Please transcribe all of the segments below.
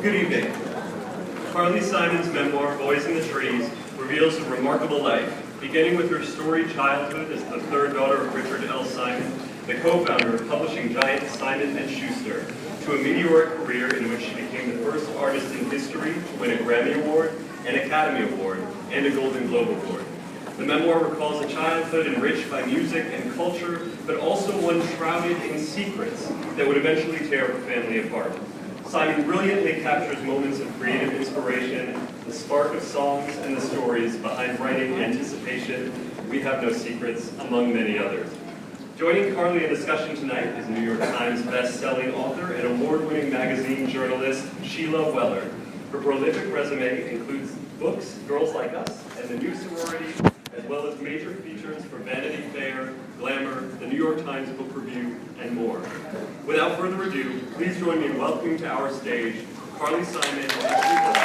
Good evening. Carly Simon's memoir, Boys in the Trees, reveals a remarkable life, beginning with her storied childhood as the third daughter of Richard L. Simon, the co-founder of publishing giant Simon & Schuster, to a meteoric career in which she became the first artist in history to win a Grammy Award, an Academy Award, and a Golden Globe Award. The memoir recalls a childhood enriched by music and culture, but also one shrouded in secrets that would eventually tear her family apart. Simon brilliantly captures moments of creative inspiration, the spark of songs and the stories behind writing Anticipation, We Have No Secrets, among many others. Joining Carly in discussion tonight is New York Times best-selling author and award-winning magazine journalist Sheila Weller. Her prolific resume includes books, Girls Like Us, and The New Sorority, as well as major features for Vanity Fair, Glamour, the New York Times Book Review, and more. Without further ado, please join me in welcoming to our stage Carly Simon and Sheila.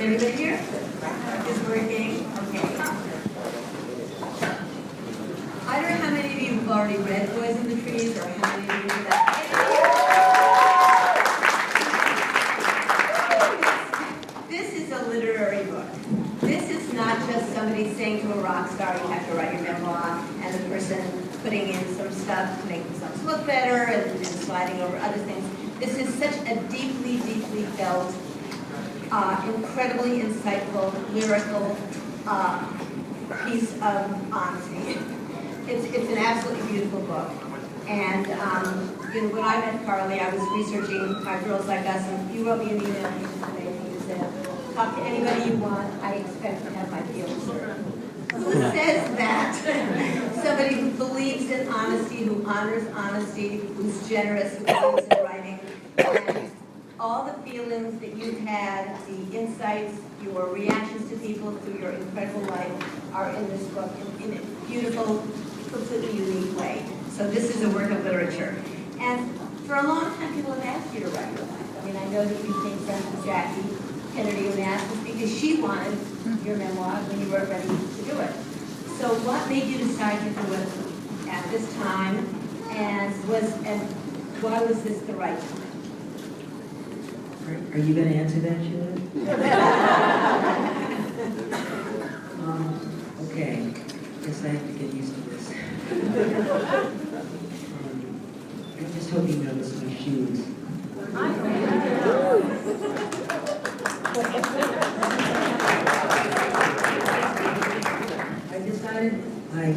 Everybody here? Is working? Okay. I don't know how many of you have already read Boys in the Trees, or how many of you have that. This is a literary book. This is not just somebody saying to a rock star, you have to write your memoir, and the person putting in some stuff to make themselves look better and sliding over other things. This is such a deeply, deeply felt, incredibly insightful, lyrical piece of honesty. It's an absolutely beautiful book. And when I met Carly, I was researching Girls Like Us, and you wrote me an email yesterday and you said, talk to anybody you want, I expect to have my feelings hurt. Who says that? Somebody who believes in honesty, who honors honesty, who's generous, who believes in writing. And all the feelings that you've had, the insights, your reactions to people through your incredible life are in this book in a beautiful, completely unique way. So this is a work of literature. And for a long time, people have asked you to write your life. I mean, I know that you became friends with Jackie Kennedy and asked us because she wanted your memoir when you were ready to do it. So what made you decide to do it at this time, and why was this the right time? Are you going to answer that, Sheila? Okay. Guess I have to get used to this. I just hope you notice my shoes.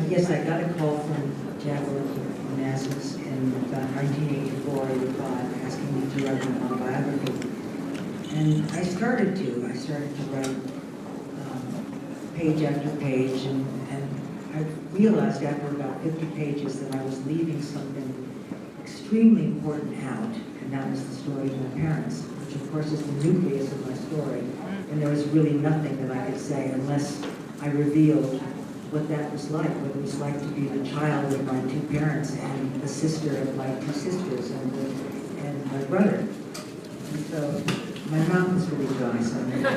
Yes, I got a call from Jacqueline Onassis in about 1984, 85, asking me to write my autobiography. And I started to write page after page, and I realized after about 50 pages that I was leaving something extremely important out, and that was the story of my parents, which of course is the nucleus of my story. And there was really nothing that I could say unless I revealed what that was like, what it was like to be the child of my two parents and the sister of my two sisters and my brother. And so my mouth is really dry, so I'm going to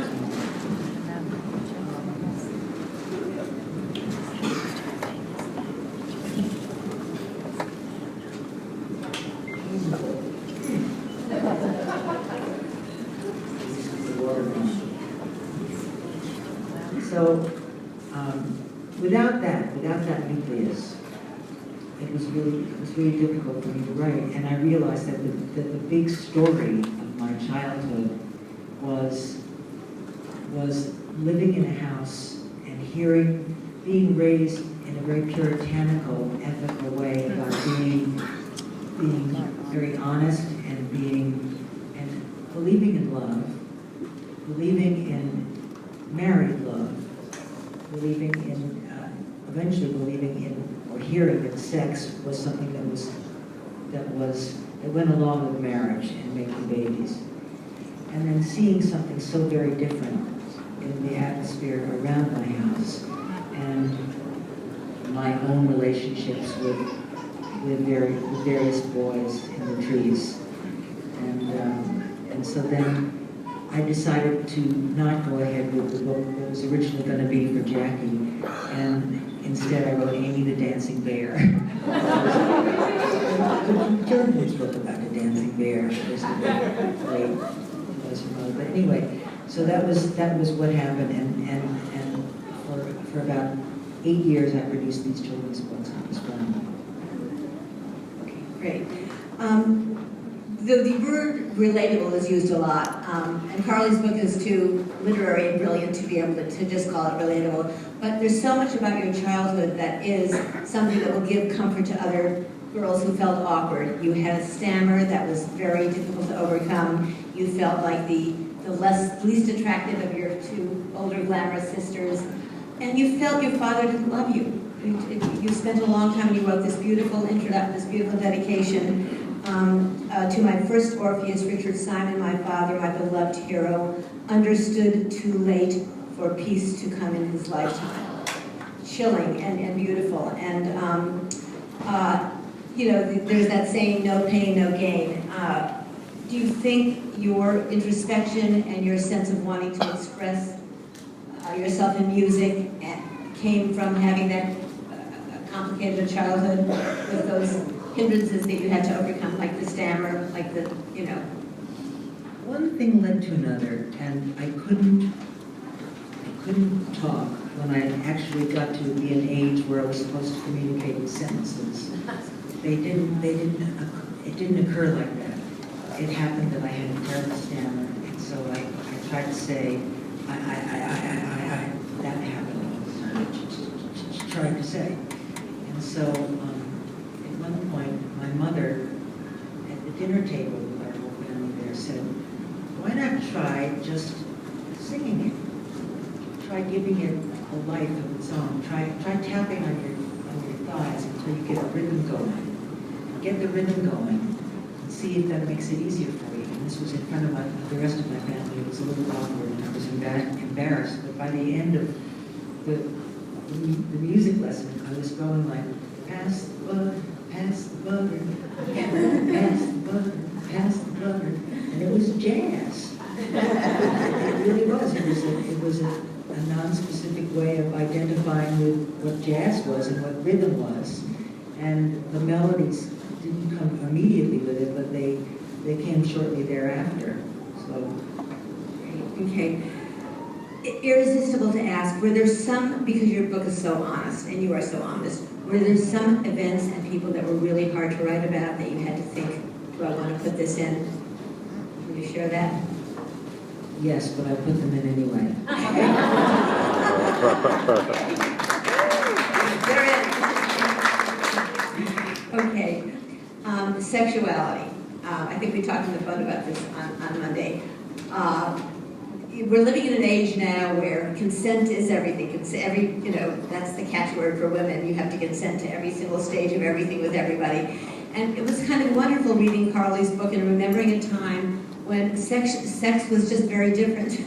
So without that nucleus, it was really difficult for me to write. And I realized that the big story of my childhood was living in a house and being raised in a very puritanical, ethical way about being very honest and believing in love, believing in married love, believing in, eventually believing in, or hearing that sex was something that went along with marriage and making babies. And then seeing something so very different in the atmosphere around my house and my own relationships with various boys in the trees. And so then I decided to not go ahead with the book that was originally going to be for Jackie, and instead I wrote Amy the Dancing Bear. Children's book about a dancing bear. But anyway, so that was what happened, and for about 8 years I produced these children's books. It was fun. Okay, great. The word relatable is used a lot, and Carly's book is too literary and brilliant to be able to just call it relatable. But there's so much about your childhood that is something that will give comfort to other girls who felt awkward. You had a stammer that was very difficult to overcome. You felt like the least attractive of your two older glamorous sisters, and you felt your father didn't love you. You spent a long time and you wrote this beautiful dedication. To my first Orpheus, Richard Simon, my father, my beloved hero, understood too late for peace to come in his lifetime. Chilling and beautiful. And, there's that saying, no pain, no gain. Do you think your introspection and your sense of wanting to express yourself in music came from having that complicated childhood with those hindrances that you had to overcome, like the stammer, like the, One thing led to another, and I couldn't talk when I actually got to be an age where I was supposed to communicate in sentences. It didn't occur like that. It happened that I had a terrible stammer, and so I tried to say, that happened. I tried to say. And so, at one point, my mother, at the dinner table with our whole family there, said, why not try just singing it? Try giving it a life of its own. Try tapping on your thighs until you get a rhythm going. Get the rhythm going and see if that makes it easier for you. And this was in front of the rest of my family. It was a little awkward and I was embarrassed. But by the end of the music lesson, I was going like, pass the butter, pass the butter, pass the butter, pass the butter. And it was jazz. It really was. It was a non-specific way of identifying with what jazz was and what rhythm was. And the melodies didn't come immediately with it, but they came shortly thereafter. So, okay. Irresistible to ask, were there some, because your book is so honest, and you are so honest, were there some events and people that were really hard to write about that you had to think, do I want to put this in? Will you share that? Yes, but I put them in anyway. They're in. Okay. Sexuality. I think we talked in the phone about this on Monday. We're living in an age now where consent is everything. That's the catchword for women. You have to consent to every single stage of everything with everybody. And it was kind of wonderful reading Carly's book and remembering a time when sex was just very different.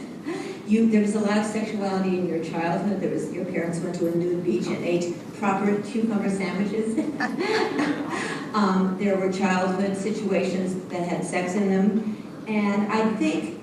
There was a lot of sexuality in your childhood. Your parents went to a nude beach and ate proper cucumber sandwiches. There were childhood situations that had sex in them. And I think,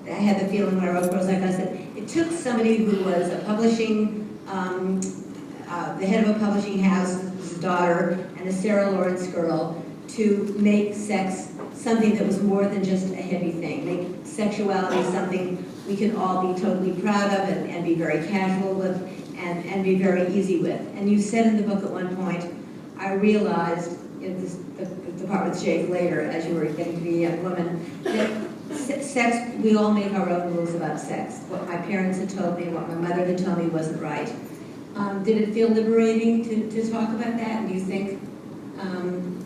I had the feeling when I wrote Girls Like Us that it took somebody who was a publishing, the head of a publishing house, his daughter, and a Sarah Lawrence girl, to make sex something that was more than just a heavy thing. Make sexuality something we can all be totally proud of and be very casual with, and be very easy with. And you said in the book at one point, I realized, in this, the part with Jake later, as you were getting to be a young woman, that sex, we all make our own rules about sex. What my parents had told me, what my mother had told me wasn't right. Did it feel liberating to talk about that? And do you think,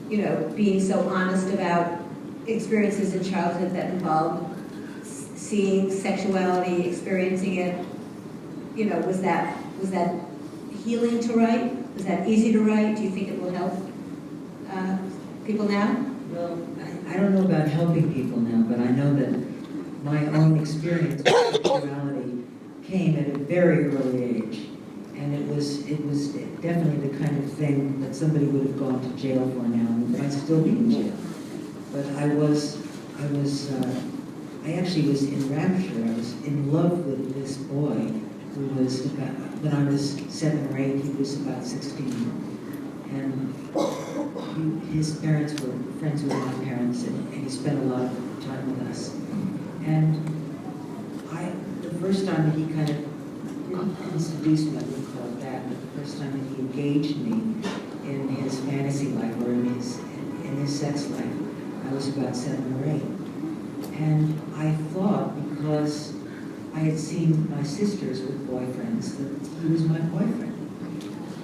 you know, being so honest about experiences in childhood that involved seeing sexuality, experiencing it, you know, was that healing to write? Was that easy to write? Do you think it will help people now? Well, I don't know about helping people now, but I know that my own experience with sexuality came at a very early age. And it was definitely the kind of thing that somebody would have gone to jail for now, and might still be in jail. But I actually was in rapture. I was in love with this boy who was about, when I was 7 or 8, he was about 16. And his parents were friends with my parents, and he spent a lot of time with us. And the first time that he kind of introduced me, I wouldn't call it that, but the first time that he engaged me in his fantasy life or in his sex life, I was about 7 or 8. And I thought, because I had seen my sisters with boyfriends, that he was my boyfriend.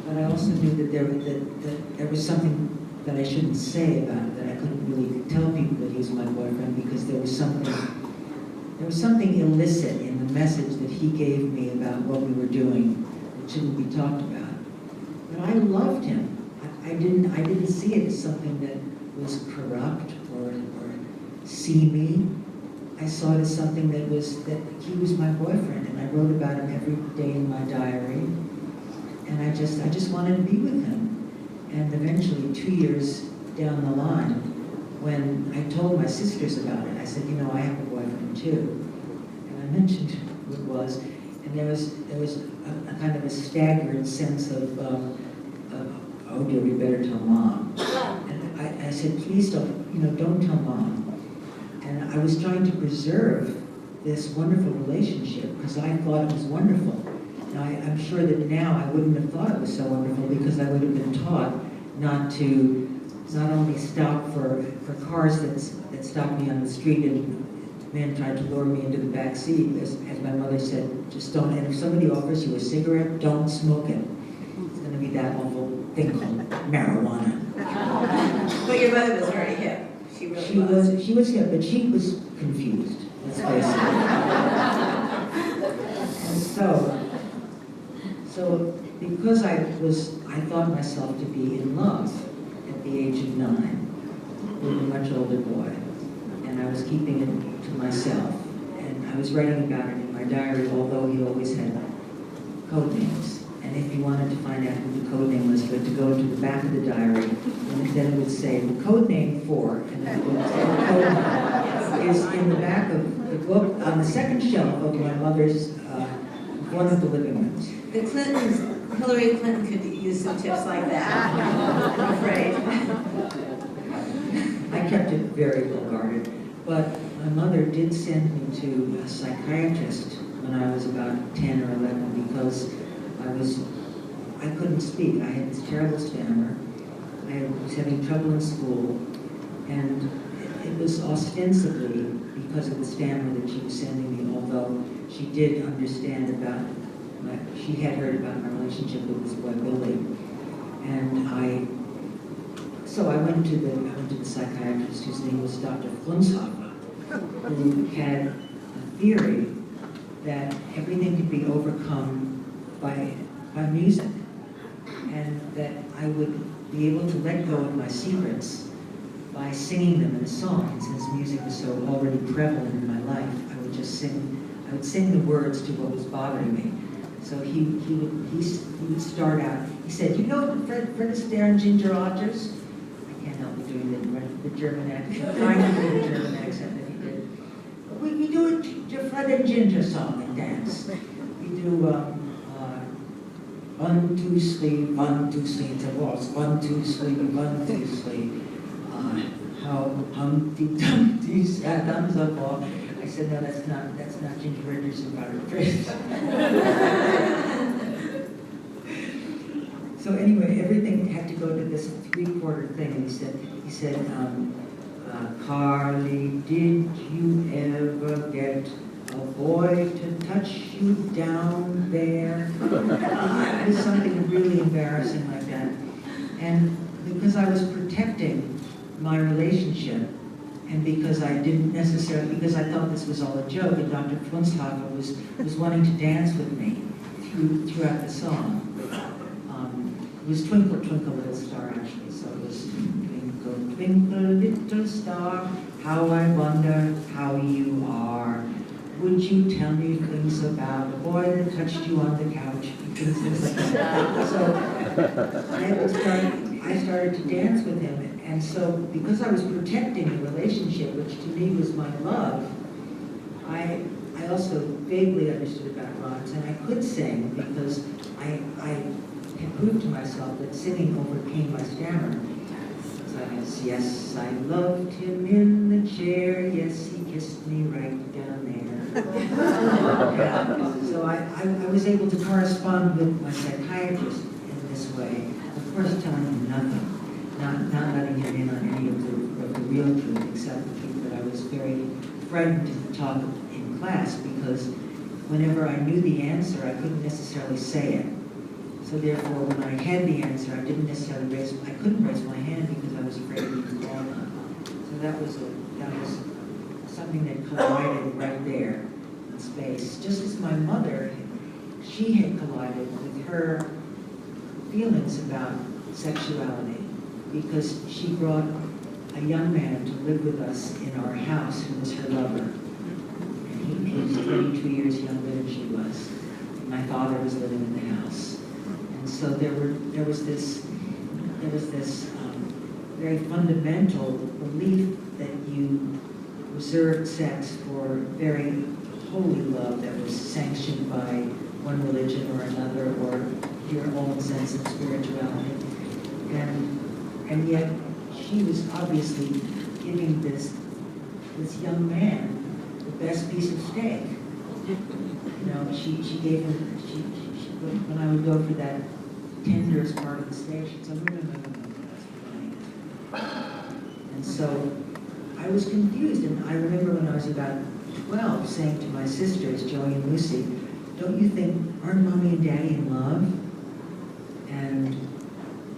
But I also knew that there was something that I shouldn't say about it, that I couldn't really tell people that he was my boyfriend, because there was something illicit in the message that he gave me about what we were doing that shouldn't be talked about. But I loved him. I didn't see it as something that was corrupt or seamy. I saw it as something that he was my boyfriend, and I wrote about him every day in my diary. And I just wanted to be with him. And eventually, 2 years down the line, when I told my sisters about it, I said, you know, I have a boyfriend too. And I mentioned who it was, and there was a kind of a staggered sense of oh dear, we better tell Mom. And I said, please don't tell Mom. And I was trying to preserve this wonderful relationship because I thought it was wonderful. Now, I'm sure that now I wouldn't have thought it was so wonderful because I would have been taught not only stop for cars that stopped me on the street and men tried to lure me into the back seat, as my mother said, just don't, and if somebody offers you a cigarette, don't smoke it. It's going to be that awful thing called marijuana. But your mother was very hip. She was hip, but she was confused, let's face it. And so because I thought myself to be in love at the age of 9 with a much older boy, and I was keeping it to myself, and I was writing about it in my diary, although he always had code names. And if you wanted to find out who the code name was, you had to go to the back of the diary, and then it would say the code name for, and then it would say the code name is in the back of the book on the second shelf of my mother's one of the living rooms. The Hillary Clinton could use some tips like that, I'm afraid. I kept it very well guarded, but my mother did send me to a psychiatrist when I was about 10 or 11 because I couldn't speak. I had this terrible stammer. I was having trouble in school, and it was ostensibly because of the stammer that she was sending me, although she did understand she had heard about my relationship with this boy Billy. And so I went to the psychiatrist, whose name was Dr. Flunshoffer, who had a theory that everything could be overcome by music, and that I would be able to let go of my secrets by singing them in a song. And since music was so already prevalent in my life, I would sing the words to what was bothering me. So he would start out, he said, you know Fred Astaire and Ginger Rogers? I can't help but doing the German accent, trying to do the German accent that he did. We do a Fred and Ginger song and dance. We do 1, 2, 3, 1, 2, 3, it's a waltz, 1, 2, 3, 1, 2, 3. How Humpty Dumpty sat on the wall. I said, no, that's not Ginger Rogers and Robert Fritz. So anyway, everything had to go to this 3/4 thing, and he said, Carly, did you ever get a boy to touch you down there? It was something really embarrassing like that. And because I was protecting my relationship, and because I didn't necessarily, because I thought this was all a joke, and Dr. Funsthofer was wanting to dance with me throughout the song. It was Twinkle, Twinkle, Little Star, actually, so it was Twinkle, Twinkle, Little Star, how I wonder how you are. Would you tell me things about a boy that touched you on the couch? Things like that. So I started to dance with him, and so because I was protecting the relationship, which to me was my love, I also vaguely understood about rhymes, and I could sing because I had proved to myself that singing overcame my stammer. So I was, yes, I loved him in the chair, yes, he kissed me right down there. Yeah. So I was able to correspond with my psychiatrist in this way. Of course, telling him nothing, not letting him in on any of the real truth, except the truth that I was very frightened to talk in class because whenever I knew the answer, I couldn't necessarily say it. So therefore, when I had the answer, I couldn't raise my hand because I was afraid of being called on. So that was something that collided right there in space. Just as my mother, she had collided with her feelings about sexuality because she brought a young man to live with us in our house who was her lover. And he was 22 years younger than she was. And my father was living in the house. And so there was this very fundamental belief that you reserved sex for very holy love that was sanctioned by one religion or another, or your own sense of spirituality. And yet she was obviously giving this young man the best piece of steak. You know, she gave him, when I would go for that tenderest part of the steak, she'd say, no, that's fine. And so I was confused, and I remember when I was about 12 saying to my sisters, Joey and Lucy, don't you think, aren't Mommy and Daddy in love? And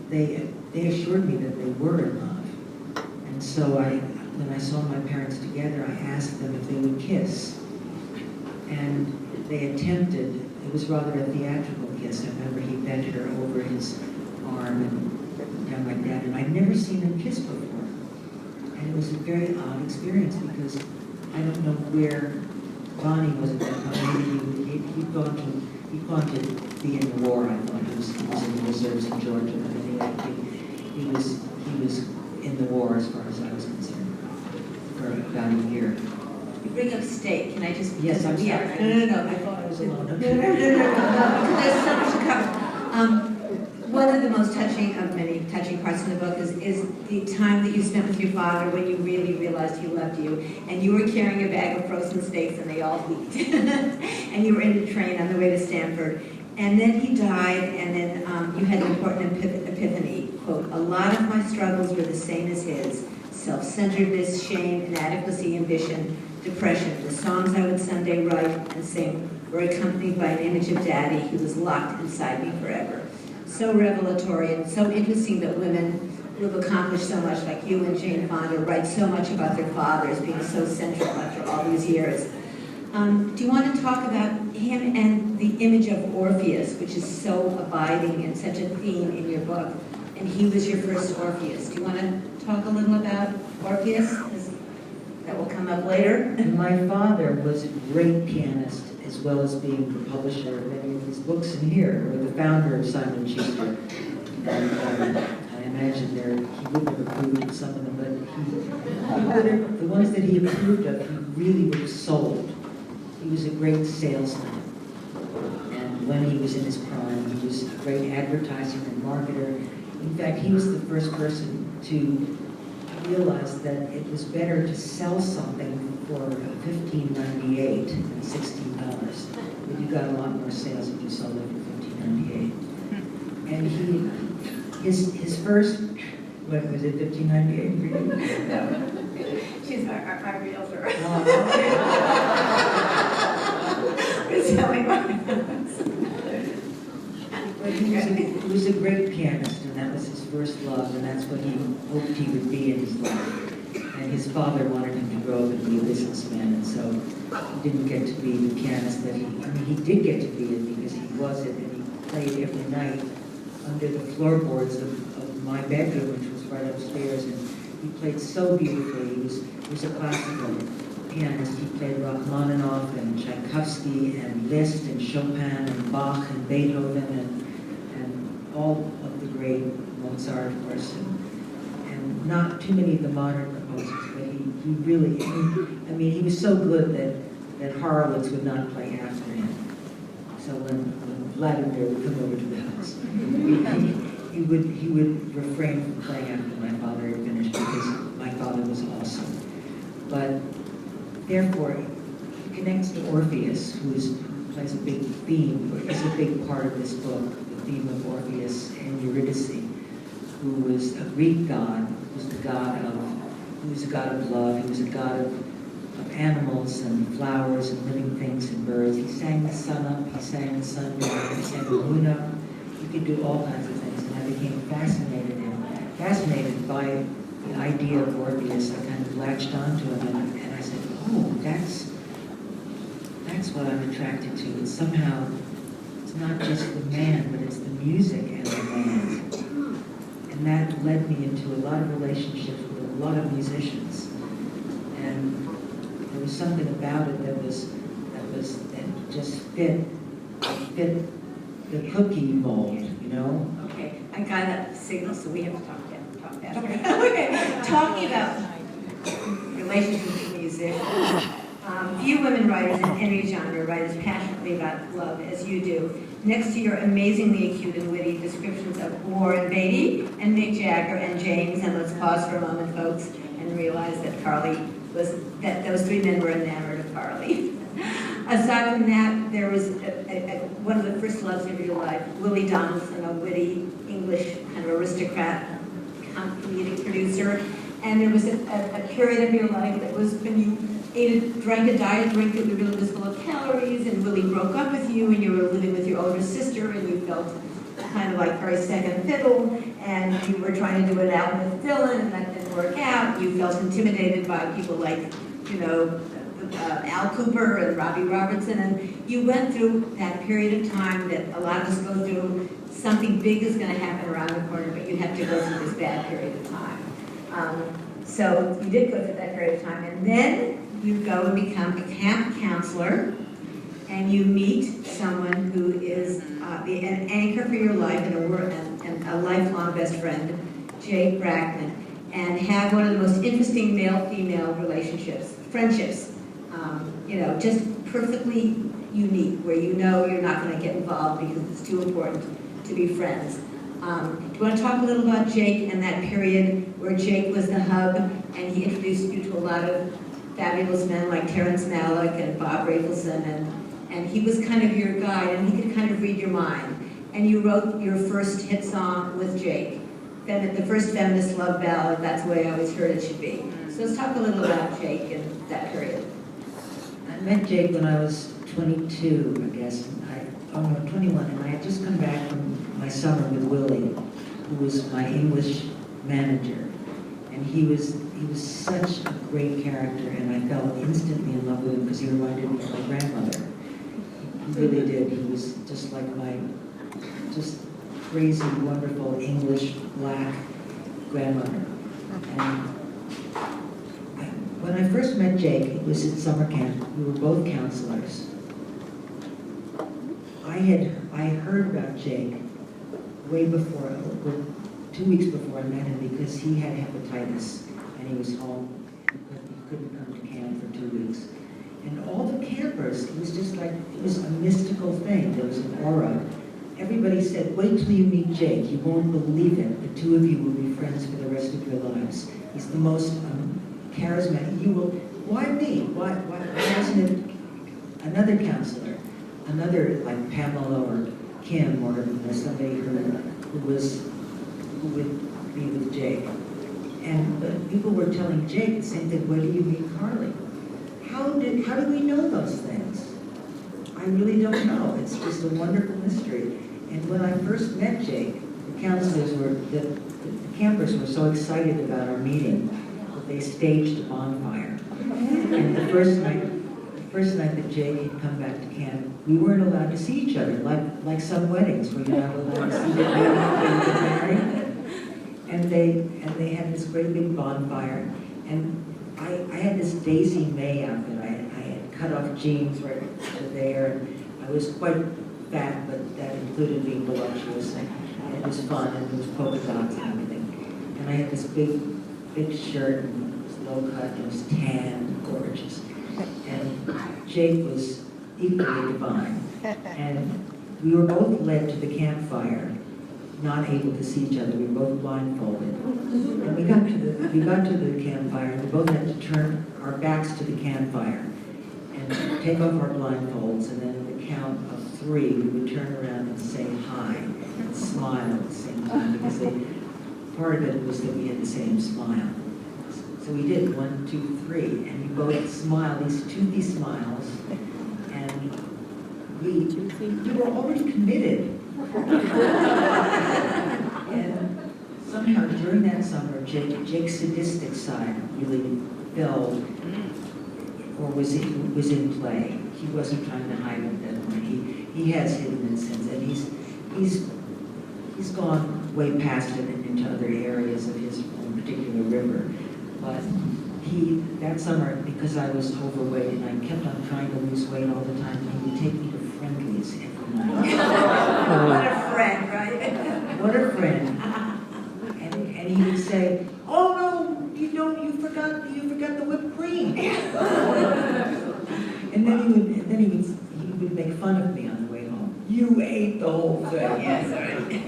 they assured me that they were in love. And so when I saw my parents together, I asked them if they would kiss. And they attempted. It was rather a theatrical kiss. I remember he bent her over his arm and down like that. And I'd never seen them kiss before. And it was a very odd experience because I don't know where Bonnie was at that time. Maybe he'd gone to be in the war. I thought he was in the reserves in Georgia. But anyway, he was in the war as far as I was concerned for about a year. You bring up steak. Can I just? Yes, I'm sorry. Yeah. No. I thought I was alone. No. There's so much to cover. One of the most touching of many touching parts in the book is the time that you spent with your father when you really realized he loved you, and you were carrying a bag of frozen steaks and they all leaked, and you were in the train on the way to Stanford, and then he died, and then you had an important epiphany. Quote, a lot of my struggles were the same as his: self-centeredness, shame, inadequacy, ambition, depression. The songs I would someday write and sing were accompanied by an image of Daddy who was locked inside me forever. So revelatory and so interesting that women who have accomplished so much, like you and Jane Fonda, write so much about their fathers being so central after all these years. Do you want to talk about him and the image of Orpheus, which is so abiding and such a theme in your book? And he was your first Orpheus. Do you want to talk a little about Orpheus? That will come up later. My father was a great pianist, as well as being the publisher of many of his books in here, or the founder of Simon Schuster. And I imagine he would have approved of some of them, but the ones that he approved of, he really would have sold. He was a great salesman. And when he was in his prime, he was a great advertiser and marketer. In fact, he was the first person to realize that it was better to sell something for $15.98 than $16. But you got a lot more sales if you sold it for $15.98. And his first, what was it, 1598 for you? She's our realtor. Oh, It's telling but he was a great pianist, and that was his first love, and that's what he hoped he would be in his life. And his father wanted him to grow up and be a businessman, and so he didn't get to be the pianist that he did get to be it because he was it, and he played every night under the floorboards of my bedroom, which was right upstairs, and he played so beautifully. He was a classical pianist. He played Rachmaninoff and Tchaikovsky and Liszt and Chopin and Bach and Beethoven and all of the great Mozart, of course, and not too many of the modern composers, but he really, I mean, he was so good that Horowitz would not play after him. So when Vladimir would come over to the house, he would refrain from playing after my father had finished because my father was awesome. But therefore, it connects to Orpheus, who plays a big theme, or is a big part of this book, the theme of Orpheus and Eurydice, who was a Greek god, who was a god of love, he was a god of animals and flowers and living things and birds. He sang the sun up, he sang the sun down, he sang the moon up. He could do all kinds of things, and I became fascinated by the idea of Orpheus. I kind of latched onto him, and I said, oh, that's what I'm attracted to. It's somehow, it's not just the man, but it's the music and the man. And that led me into a lot of relationships with a lot of musicians. And there was something about it that just fit the cookie mold, you know? Okay, I got a signal, so we have to talk faster. Okay, talking about relationships with musicians. Few women writers in any genre write as passionately about love as you do. Next to your amazingly acute and witty descriptions of Warren Beatty and Mick Jagger and James, and let's pause for a moment, folks, and realize that that those three men were enamored of Carly. Aside from that, there was one of the first loves of your life, Willie Donaldson, a witty English kind of aristocrat, comedic producer. And there was a period of your life that was when you drank a diet drink that really was full of calories, and Willie broke up with you, and you were living with your older sister, and you felt kind of like very second fiddle, and you were trying to do an album with Dylan, and that didn't work out. You felt intimidated by people like, Al Cooper and Robbie Robertson, and you went through that period of time that a lot of us go through. Something big is going to happen around the corner, but you have to go through this bad period of time. So you did go through that period of time, and then you go and become a camp counselor, and you meet someone who is an anchor for your life and a lifelong best friend, Jake Brackman, and have one of the most interesting male-female friendships, just perfectly unique, where you know you're not going to get involved because it's too important to be friends. Do you want to talk a little about Jake and that period where Jake was the hub and he introduced you to a lot of fabulous men like Terrence Malick and Bob Rafelson, and he was kind of your guide, and he could kind of read your mind. And you wrote your first hit song with Jake, the first feminist love ballad, That's the Way I Always Heard It Should Be. So let's talk a little about Jake and that period. I met Jake when I was 22, I guess. 21, and I had just come back from my summer with Willie, who was my English manager. And he was such a great character, and I fell instantly in love with him because he reminded me of my grandmother. He really did. He was just like my crazy, wonderful English black grandmother. And when I first met Jake, it was at summer camp. We were both counselors. I heard about Jake way before, 2 weeks before I met him, because he had hepatitis and he was home. He couldn't come to camp for 2 weeks. And all the campers, it was just like, it was a mystical thing. There was an aura. Everybody said, wait till you meet Jake. You won't believe it. The two of you will be friends for the rest of your lives. He's the most charismatic. Why me? Why wasn't it another counselor? Another, like Pamela or Kim or somebody who who would be with Jake. And people were telling Jake the same thing, where do you meet Carly? How do we know those things? I really don't know. It's just a wonderful mystery. And when I first met Jake, the counselors the campers were so excited about our meeting that they staged a bonfire. And the first night that Jake had come back to camp, we weren't allowed to see each other, like some weddings where you're not allowed to see the people get married. And they had this great big bonfire. And I had this Daisy May outfit. I had cut off jeans right to there. And I was quite fat, but that included being voluptuous. And it was fun, and there was polka dots and everything. And I had this big shirt, and it was low cut, and it was tan, gorgeous. And Jake was equally divine. And we were both led to the campfire, not able to see each other. We were both blindfolded. And we got to the campfire, and we both had to turn our backs to the campfire and take off our blindfolds, and then at the count of 3, we would turn around and say hi and smile at the same time, because part of it was that we had the same smile. So we did 1, 2, 3, and we both smiled, these toothy smiles, and we were already committed. And somehow during that summer, Jake's sadistic side really fell, or was in play. He wasn't trying to hide it at that point. He has hidden it since, and he's gone way past it and into other areas of his own particular river. But that summer, because I was overweight and I kept on trying to lose weight all the time, he would take me to Friendly's every night. What a friend, right? What a friend. And he would say, "Oh no, you forgot the whipped cream." And then he would make fun of me on the way home. "You ate the whole thing." Yes, right.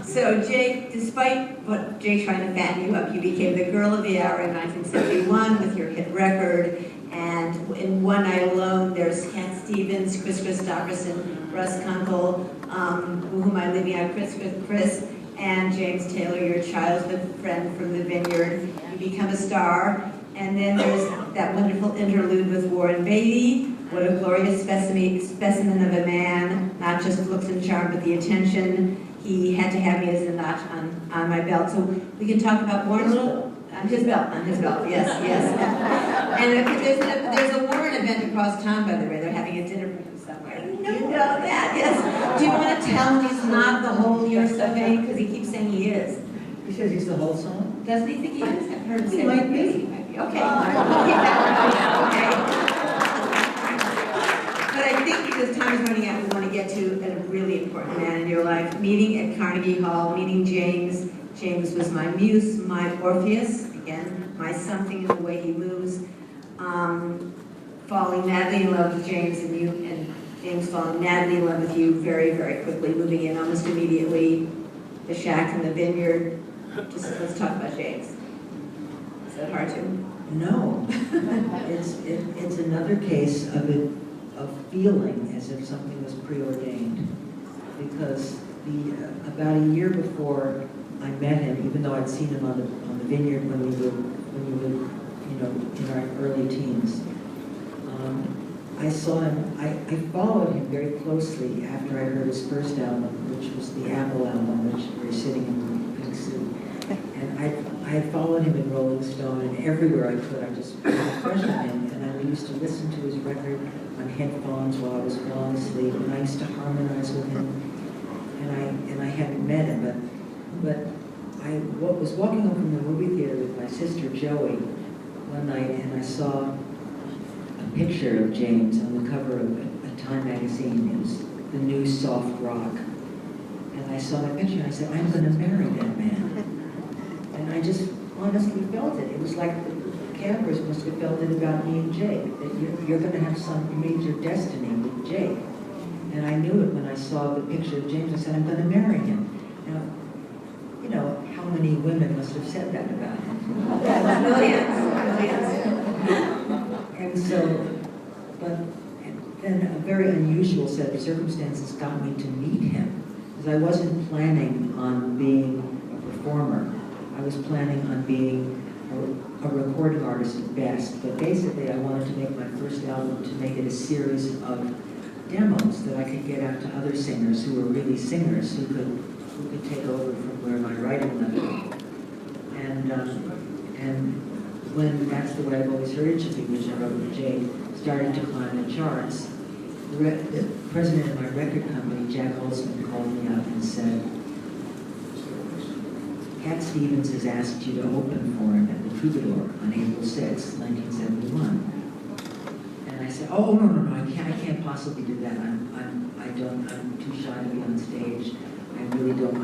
So Jake, despite what Jake trying to fatten you up, you became the girl of the hour in 1971 with your hit record. And in one night alone, there's Cat Stevens, Chris Christopherson, Russ Kunkel, whom I'm leaving out, Chris, and James Taylor, your childhood friend from the Vineyard. You become a star. And then there's that wonderful interlude with Warren Beatty. What a glorious specimen of a man, not just looks and charm, but the attention. He had to have me as a notch on my belt. So we can talk about Warren's on his belt, yes. And there's a Warren event across town, by the way. They're having a dinner for him somewhere. You know that, yes. Do you want to tell him he's not the whole New York City? Because he keeps saying he is. He says he's the whole song? Doesn't he think he is? I've heard him say He might be. He might be. Okay. We'll keep that one. Okay. But I think because time is running out, we want to get to a really important man in your life. Meeting at Carnegie Hall, meeting James. James was my muse, my Orpheus, again, my something in the way he moves. Falling madly in love with James, and James falling madly in love with you very, very quickly, moving in almost immediately. The shack in the Vineyard. Just let's talk about James. Is that hard to? No. It's another case of feeling as if something was preordained. Because about a year before I met him, even though I'd seen him on the Vineyard when we were in our early teens, I saw him. I followed him very closely after I heard his first album, which was the Apple album, which we were sitting in the pink suit. And I had followed him in Rolling Stone, and everywhere I could, I just was fresh on him. And I used to listen to his record on headphones while I was falling asleep, and I used to harmonize with him. And I hadn't met him, but I was walking home from the movie theater with my sister Joey one night, and I saw a picture of James on the cover of a Time magazine. It was the new soft rock. And I saw that picture, and I said, "I'm going to marry that man." And I just honestly felt it. It was like the campers must have felt it about me and Jake, that you're going to have some major destiny with Jake. And I knew it when I saw the picture of James. I said, "I'm going to marry him." Now, you know, how many women must have said that about him? Millions. And so, but then a very unusual set of circumstances got me to meet him. because I wasn't planning on being a performer. I was planning on being a recording artist at best, but basically I wanted to make my first album to make it a series of demos that I could get out to other singers who were really singers who could take over from where my writing left off. And when That's the Way I've Always Heard It Should Be, which I wrote with Jade, started to climb the charts, the president of my record company, Jack Holtzman, called me up and said, Cat Stevens has asked you to open for him at the Troubadour on April 6, 1971. And I said, oh, no, I can't possibly do that. I'm too shy to be on stage. I really don't,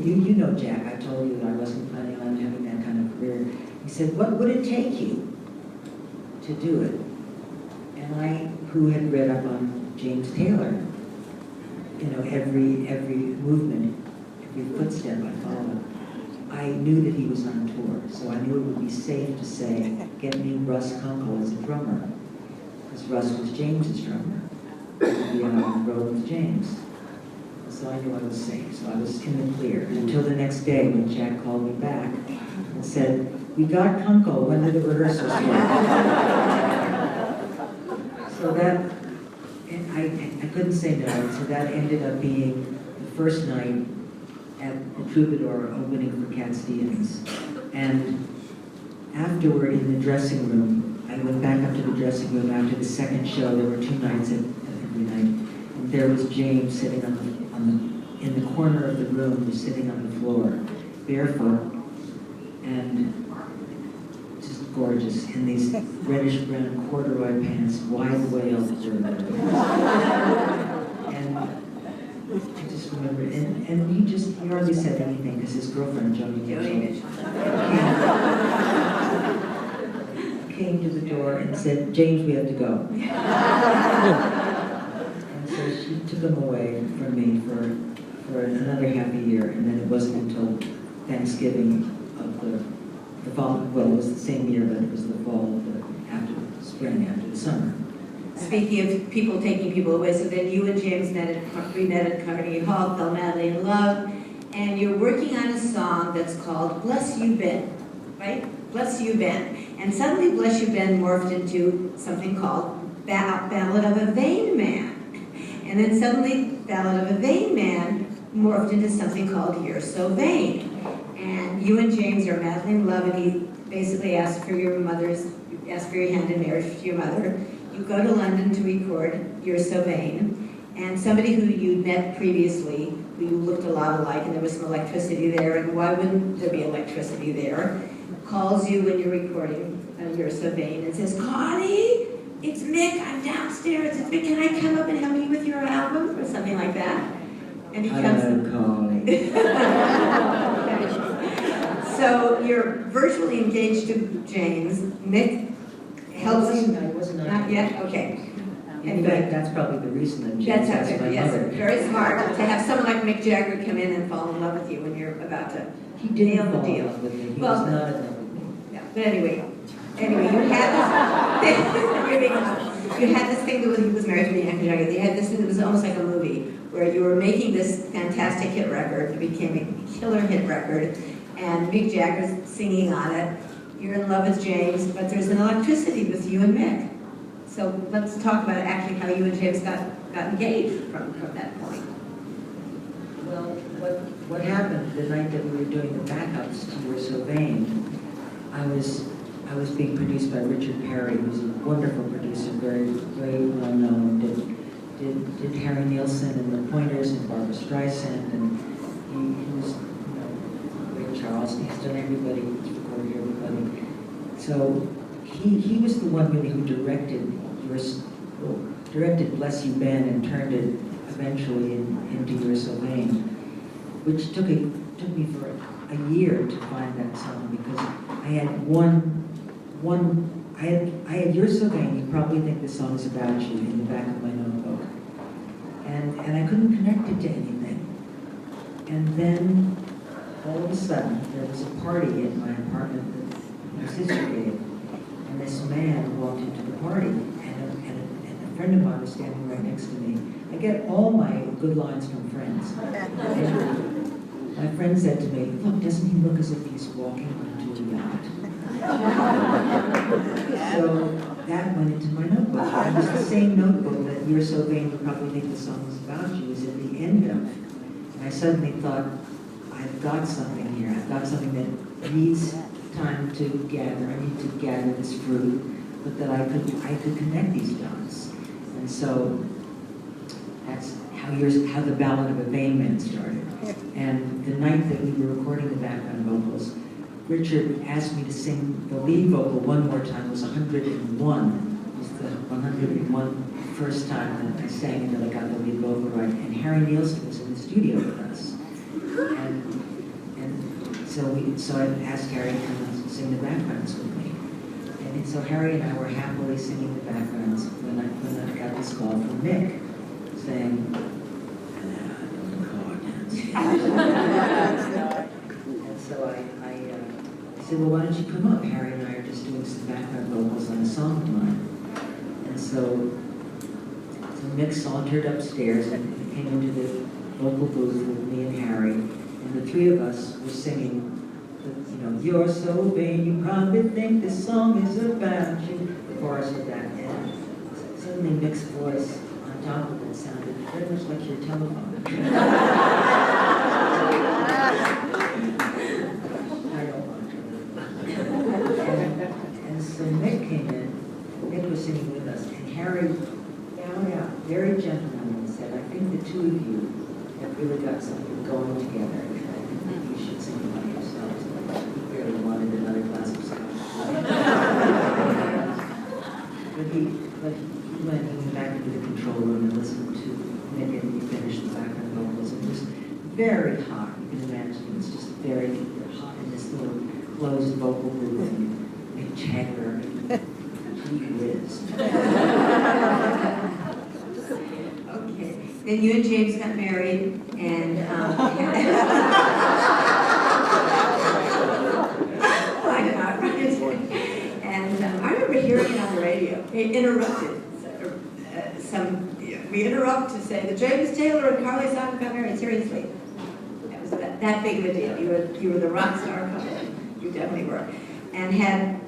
you know, Jack, I told you that I wasn't planning on having that kind of career. He said, what would it take you to do it? And I, who had read up on James Taylor, you know, every movement, every footstep I followed, I knew that he was on tour, so I knew it would be safe to say, get me Russ Kunkel as a drummer, because Russ was James's drummer. I would be on the road with James. So I knew I was safe, so I was in the clear. Until the next day when Jack called me back and said, we got Kunkel, when did the rehearsals start? So that, and I couldn't say no, so that ended up being the first night at the Troubadour opening for Cat Stevens. And afterward in the dressing room, I went back up to the dressing room after the second show. There were 2 nights every night. And there was James sitting in the corner of the room, just sitting on the floor, barefoot, and just gorgeous, in these reddish-brown corduroy pants, wide whale shirt. And I just remember, and he hardly said anything because his girlfriend, Joni Mitchell, came to the door and said, James, we have to go. And so she took him away from me for another half a year, and then it wasn't until Thanksgiving of the fall, well, it was the same year, but it was the fall of after the spring, after the summer. Speaking of people taking people away, so then you and James met at Carnegie Hall, fell madly in love, and you're working on a song that's called Bless You Ben, right? Bless You Ben. And suddenly Bless You Ben morphed into something called Ballad of a Vain Man. And then suddenly Ballad of a Vain Man morphed into something called You're So Vain. And you and James are madly in love, and he basically asked for your hand in marriage to your mother. You go to London to record You're So Vain, and somebody who you'd met previously, who you looked a lot alike, and there was some electricity there, and why wouldn't there be electricity there, calls you when you're recording You're So Vain and says, Connie, it's Mick, I'm downstairs, it's Mick, can I come up and help you with your album? Or something like that. And he comes. So you're virtually engaged to James. Mick helps you. I wasn't. Not yet? Okay. In fact, that's probably the reason that James asked my mother. Very smart to have someone like Mick Jagger come in and fall in love with you when you're about to He didn't nail the fall in deal. love with me. He Well, was not in love with me. Yeah, but anyway, you had this, you had this thing that he was married to Mick Jagger. You had this, it was almost like a movie where you were making this fantastic hit record. It became a killer hit record, and Mick Jagger's singing on it. You're in love with James, but there's an electricity with you and Mick. So let's talk about actually how you and James got engaged from that point. Well, what happened the night that we were doing the backups to You're So Vain, I was being produced by Richard Perry, who's a wonderful producer, very, very well known. Did Harry Nilsson and the Pointers and Barbra Streisand, and he was, you know, Ray Charles. He's done everybody, he's recorded everybody. So he was the one really who directed Bless You Ben and turned it eventually into You're So Vain, which took me for a year to find that song, because I had You're So Vain, you probably think the song is about you, in the back of my notebook. And I couldn't connect it to anything. And then, all of a sudden, there was a party in my apartment that my sister gave. And this man walked into the party, and a friend of mine was standing right next to me, I get all my good lines from friends. And my friend said to me, look, doesn't he look as if he's walking onto a yacht? So that went into my notebook. And it was the same notebook that You're So Vain, You Probably Think the Song is About You was at the end of. And I suddenly thought, I've got something here. I've got something that needs time to gather. I need to gather this fruit, but that I could connect these dots. And so that's how the Ballad of a Vain Man started. And the night that we were recording the background vocals, Richard asked me to sing the lead vocal one more time. It was 101. It was the 101 first time that I sang and that I got the lead vocal right. And Harry Nielsen was in the studio with us. And so I asked Harry to come and sing the backgrounds with me. And so Harry and I were happily singing the backgrounds when I got this call from Nick saying, and so I said, well, why don't you come up? Harry and I are just doing some background vocals on a song of mine. And so Nick sauntered upstairs and came into the vocal booth with me and Harry, and the three of us were singing, You're so vain, you probably think this song is about you, the chorus of that. And suddenly Nick's voice on top of it sounded very much like your telephone. I don't want to. And so Nick came in, Nick was singing with us, and Harry bowed out very gentlemanly and said, I think the two of you have really got something going together. I think you should sing by yourselves. He really wanted another glass of scotch. But he went back into the control room and listened to Nick, and we finished the background vocals. It was very hot. You can imagine it was just very hot in this little closed vocal booth. And Mick Jagger, he whiz. Okay. Then you and James got married, and why not, right? And I remember hearing it on the radio. It interrupted. We interrupt to say that James Taylor and Carly Simon got married. Seriously, that was that big of a deal. You were the rock star couple. You definitely were, and had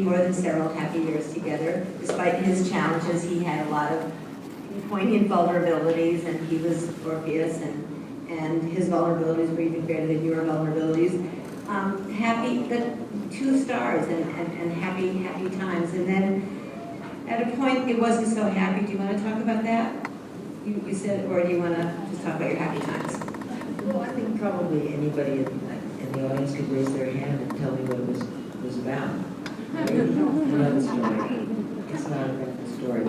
more than several happy years together. Despite his challenges, he had a lot of poignant vulnerabilities, and he was Orpheus, and his vulnerabilities were even greater than your vulnerabilities. Happy, but two stars and happy times, and then. At a point, it wasn't so happy. Do you want to talk about that? You said, or do you want to just talk about your happy times? Well, I think probably anybody in the audience could raise their hand and tell me what it was about. Another story. It's not a real story,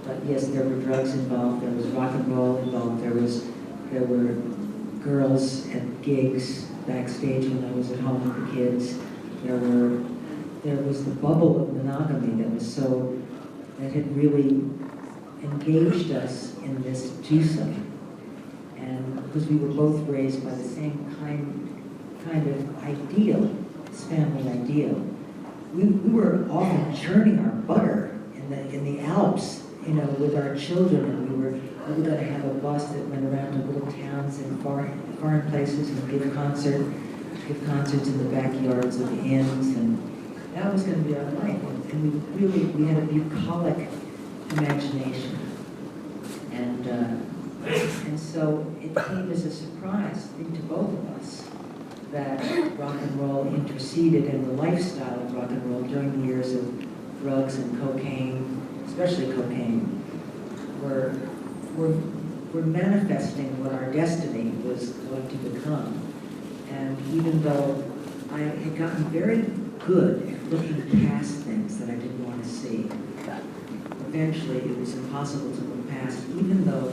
but yes, there were drugs involved. There was rock and roll involved. There were girls at gigs backstage when I was at home with the kids. There was the bubble of monogamy that had really engaged us in this twosome. And because we were both raised by the same kind of ideal, this family ideal, we were often churning our butter in the Alps, with our children, and we were going to have a bus that went around to little towns and foreign places and give concerts in the backyards of inns, and that was going to be our life. And we had a bucolic imagination. And so it came as a surprise, I think, to both of us that rock and roll interceded in the lifestyle of rock and roll during the years of drugs and cocaine, especially cocaine, were manifesting what our destiny was going to become. And even though I had gotten very good at looking past things that I didn't want to see, eventually it was impossible to look past, even though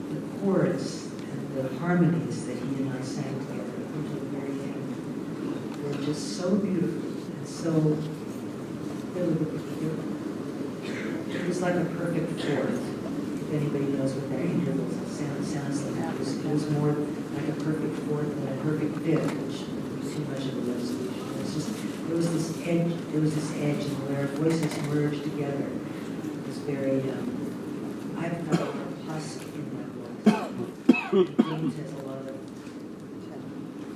the chords and the harmonies that he and I sang together until the very end were just so beautiful and so, it was like a perfect fourth. If anybody knows what that interval sounds like, it was more like a perfect fourth than a perfect fifth, which was too much of a resolution. There was this edge, and where our voices merged together. It was very, I felt husk in my voice. James has a lot of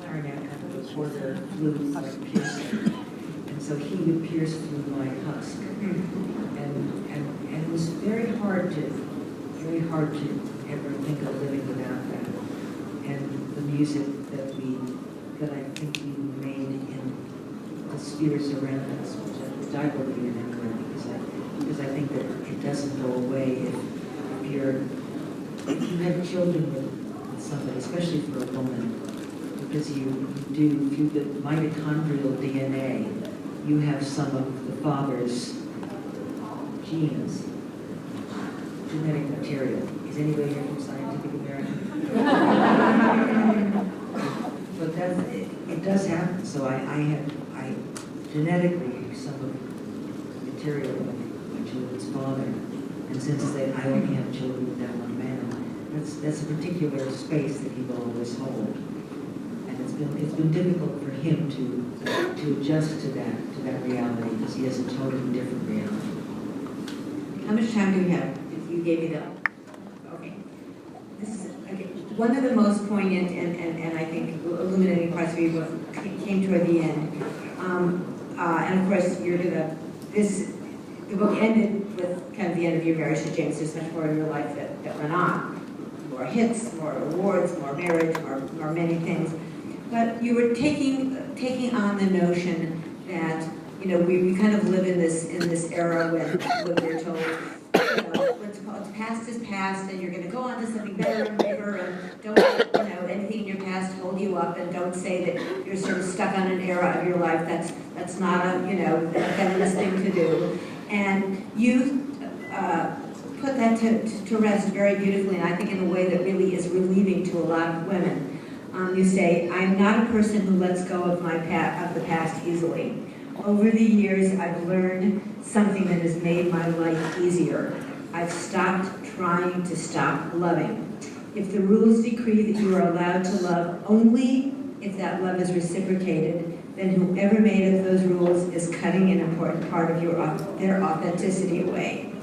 clarinet kind of recorder flute like piercing. And so he would pierce through my husk. And it was very hard to ever think of living without that. And the music that I think we made in the spheres around us, which I believe in anyway, because I think that it doesn't go away if you have children with somebody, especially for a woman, because if you the mitochondrial DNA, you have some of the father's genes, genetic material. Is anybody here from Scientific American? But it does happen. So I genetically have some of the material of my children's father. And since then, I only have children with that one man. That's a particular space that he will always hold. And it's been difficult for him to adjust to that reality, because he has a totally different reality. How much time do we have? You gave me the... Okay. This is one of the most poignant and I think illuminating parts of your book came toward the end. And of course, the book ended with kind of the end of your marriage to James. There's much more in your life that went on. More hits, more awards, more marriage, more many things. But you were taking on the notion that, you know, we kind of live in this era when we're told, you know, what's called past is past, and you're going to go on to something better and bigger, and don't let, you know, anything in your past hold you up, and don't say that you're sort of stuck on an era of your life that's not a, you know, a feminist thing to do. And you put that to rest very beautifully, and I think in a way that really is relieving to a lot of women. You say, I'm not a person who lets go of the past easily. Over the years, I've learned something that has made my life easier. I've stopped trying to stop loving. If the rules decree that you are allowed to love only if that love is reciprocated, then whoever made up those rules is cutting an important part of their authenticity away.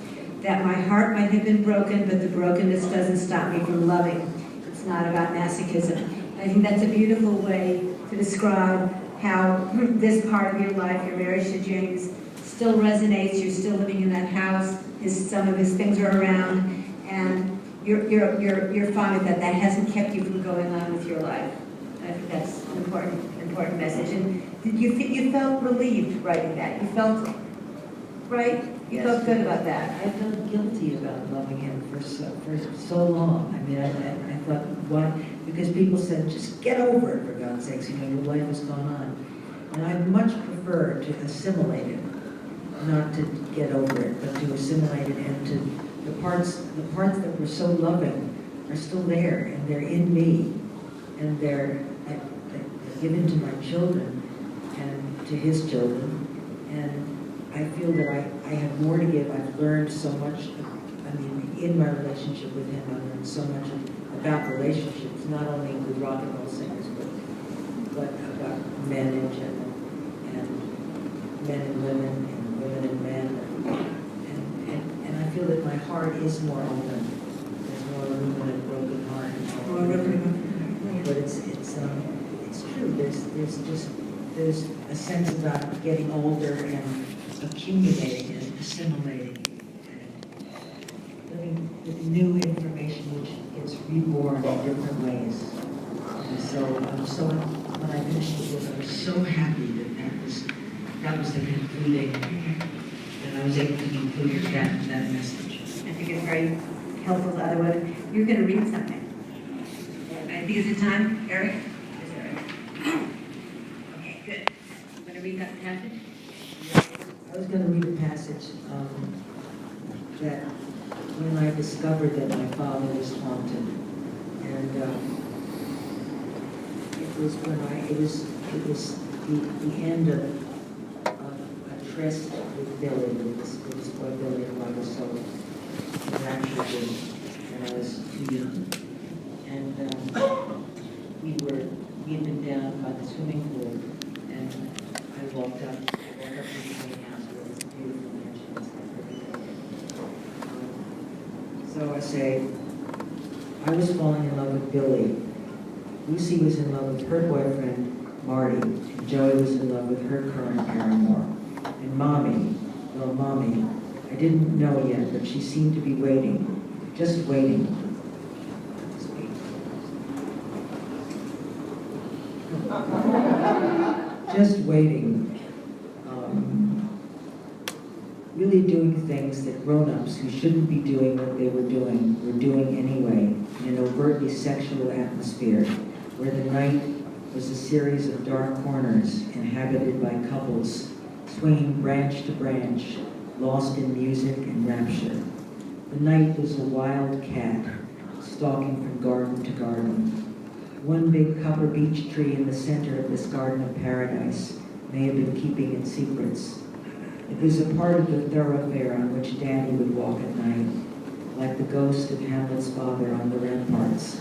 That my heart might have been broken, but the brokenness doesn't stop me from loving. It's not about masochism. I think that's a beautiful way to describe how this part of your life, your marriage to James, still resonates. You're still living in that house. Some of his things are around, and you're fine with that. That hasn't kept you from going on with your life. And I think that's an important message. And you felt relieved writing that. You felt right. You Yes. felt good about that. I felt guilty about loving him for so long. I mean, I thought, why? Because people said, just get over it, for God's sakes, you know, your life has gone on. And I much prefer to assimilate it, not to get over it, but to assimilate it, and to the parts that were so loving are still there, and they're in me, and they're given to my children and to his children, and I feel that I have more to give. I've learned so much, I mean, in my relationship with him, I've learned so much about relationships, not only with rock and roll singers, but about men in general, and men and women, and women and men, and I feel that my heart is more open. There's more room in a broken heart. But it's true. There's a sense about getting older and accumulating and assimilating and living with new information which gets reborn in different ways. And so when I finished the book, I was so happy that was the concluding, that I was able to conclude that message. I think it's very helpful to other women. You're going to read something. I think it's a time, Eric? Yes, Eric. Okay, good. You want to read that passage? I was going to read a passage that when I discovered that my father was haunted, and it was the end of a tryst with Billy, with this boy Billy, who I was so enraptured in, and I was too young. And we had been down by the swimming pool, and I walked up to the tiny house where it's a beautiful mansion. So I say, I was falling in love with Billy. Lucy was in love with her boyfriend, Marty, and Joey was in love with her current paramour. And Mommy, well, Mommy, I didn't know yet, but she seemed to be waiting, just waiting. Just waiting. Really doing things that grown-ups who shouldn't be doing what they were doing anyway, in an overtly sexual atmosphere, where the night was a series of dark corners inhabited by couples, swinging branch to branch, lost in music and rapture. The night was a wild cat, stalking from garden to garden. One big copper beech tree in the center of this garden of paradise may have been keeping its secrets. It was a part of the thoroughfare on which Daddy would walk at night, like the ghost of Hamlet's father on the ramparts.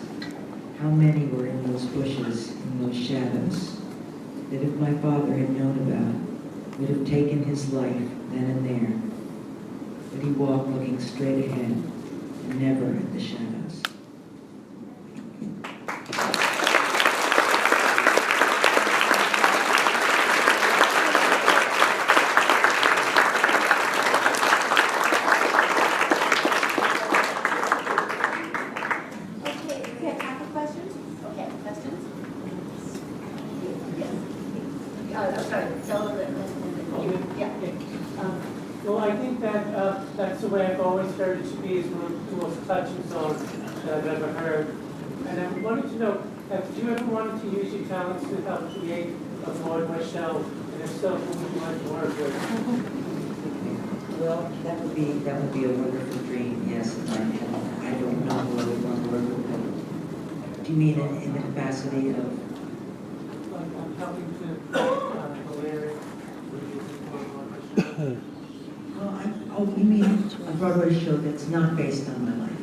How many were in those bushes, in those shadows, that if my father had known about, would have taken his life then and there. But he walked looking straight ahead and never at the shadows. Well, I think that that's the way I've always heard it to be, is one of the most touching songs that I've ever heard. And I wanted to know, have you ever wanted to use your talents to help create a Broadway show? And if so, who would you like to work with? Well, that would be a wonderful dream, yes, if I had. I don't know who I would want to work with. Do you mean in the capacity of? Like I'm helping to Larry with his Broadway show. You mean a Broadway show that's not based on my life?